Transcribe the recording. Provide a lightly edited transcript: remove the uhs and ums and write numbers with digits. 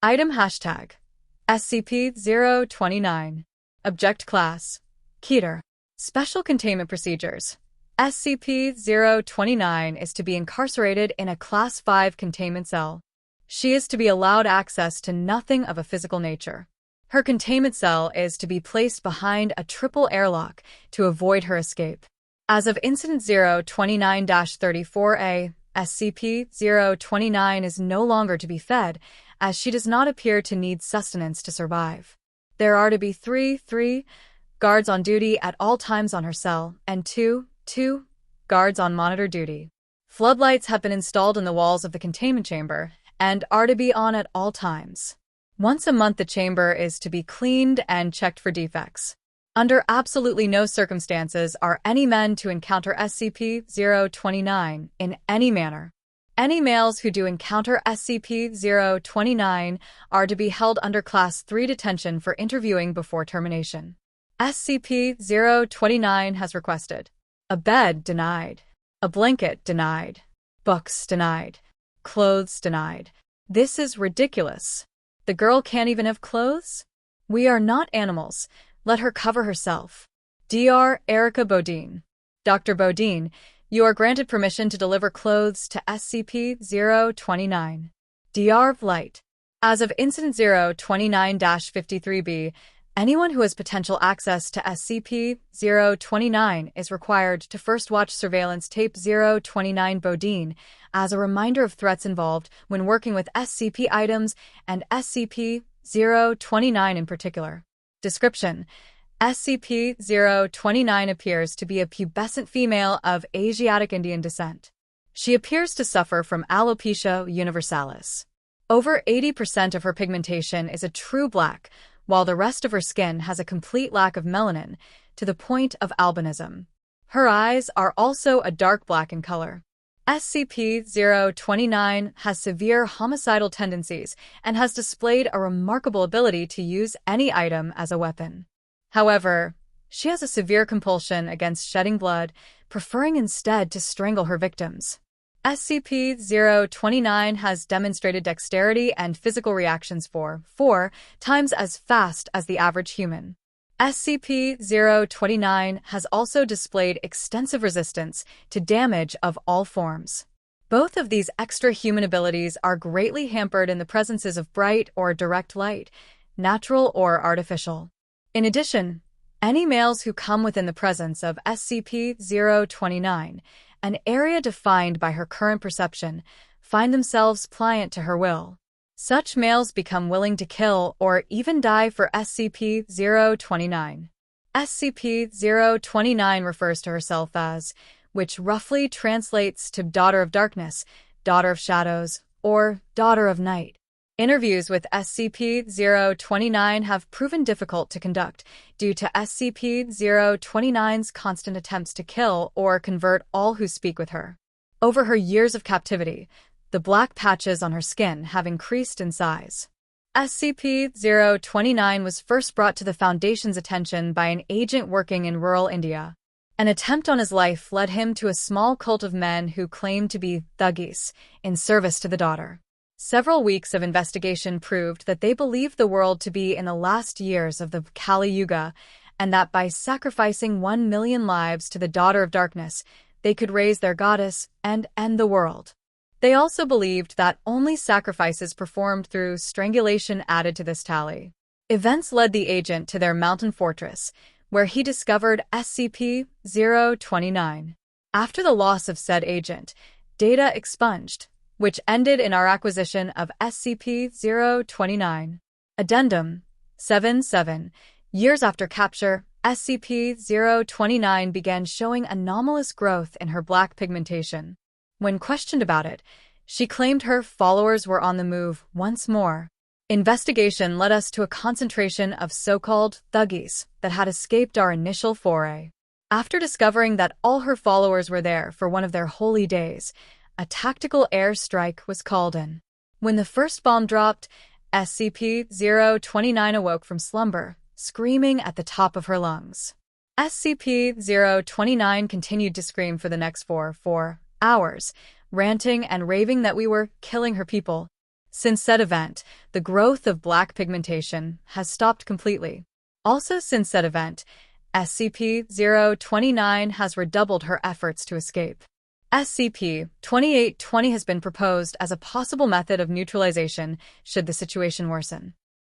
Item hashtag SCP-029. Object Class Keter. Special Containment Procedures. SCP-029 is to be incarcerated in a Class 5 containment cell. She is to be allowed access to nothing of a physical nature. Her containment cell is to be placed behind a triple airlock to avoid her escape. As of Incident 029-34A, SCP-029 is no longer to be fed, as she does not appear to need sustenance to survive. There are to be three guards on duty at all times on her cell, and two guards on monitor duty. Floodlights have been installed in the walls of the containment chamber and are to be on at all times. Once a month, the chamber is to be cleaned and checked for defects. Under absolutely no circumstances are any men to encounter SCP-029 in any manner. Any males who do encounter SCP-029 are to be held under Class 3 detention for interviewing before termination. SCP-029 has requested a bed denied, a blanket denied, books denied, clothes denied. This is ridiculous. The girl can't even have clothes? We are not animals. Let her cover herself. Dr. Erica Bodine. Dr. Bodine, you are granted permission to deliver clothes to SCP-029. Dr. Light. As of Incident 029-53B, anyone who has potential access to SCP-029 is required to first watch surveillance tape 029 Bodine as a reminder of threats involved when working with SCP items and SCP-029 in particular. Description: SCP-029 appears to be a pubescent female of Asiatic Indian descent. She appears to suffer from alopecia universalis. Over 80% of her pigmentation is a true black, while the rest of her skin has a complete lack of melanin, to the point of albinism. Her eyes are also a dark black in color. SCP-029 has severe homicidal tendencies and has displayed a remarkable ability to use any item as a weapon. However, she has a severe compulsion against shedding blood, preferring instead to strangle her victims. SCP-029 has demonstrated dexterity and physical reactions 4 times as fast as the average human. SCP-029 has also displayed extensive resistance to damage of all forms. Both of these extra-human abilities are greatly hampered in the presences of bright or direct light, natural or artificial. In addition, any males who come within the presence of SCP-029, an area defined by her current perception, find themselves pliant to her will. Such males become willing to kill or even die for SCP-029. SCP-029 refers to herself as, which roughly translates to Daughter of Darkness, Daughter of Shadows, or Daughter of Night. Interviews with SCP-029 have proven difficult to conduct due to SCP-029's constant attempts to kill or convert all who speak with her. Over her years of captivity, the black patches on her skin have increased in size. SCP-029 was first brought to the Foundation's attention by an agent working in rural India. An attempt on his life led him to a small cult of men who claimed to be thuggees in service to the daughter. Several weeks of investigation proved that they believed the world to be in the last years of the Kali Yuga, and that by sacrificing 1 million lives to the Daughter of Darkness, they could raise their goddess and end the world. They also believed that only sacrifices performed through strangulation added to this tally. Events led the agent to their mountain fortress, where he discovered SCP-029. After the loss of said agent, data expunged, which ended in our acquisition of SCP-029. Addendum 7 years after capture, SCP-029 began showing anomalous growth in her black pigmentation. When questioned about it, she claimed her followers were on the move once more. Investigation led us to a concentration of so-called thuggees that had escaped our initial foray. After discovering that all her followers were there for one of their holy days, a tactical air strike was called in. When the first bomb dropped, SCP-029 awoke from slumber, screaming at the top of her lungs. SCP-029 continued to scream for the next 4 hours, ranting and raving that we were killing her people. Since said event, the growth of black pigmentation has stopped completely. Also since said event, SCP-029 has redoubled her efforts to escape. SCP-2820 has been proposed as a possible method of neutralization should the situation worsen.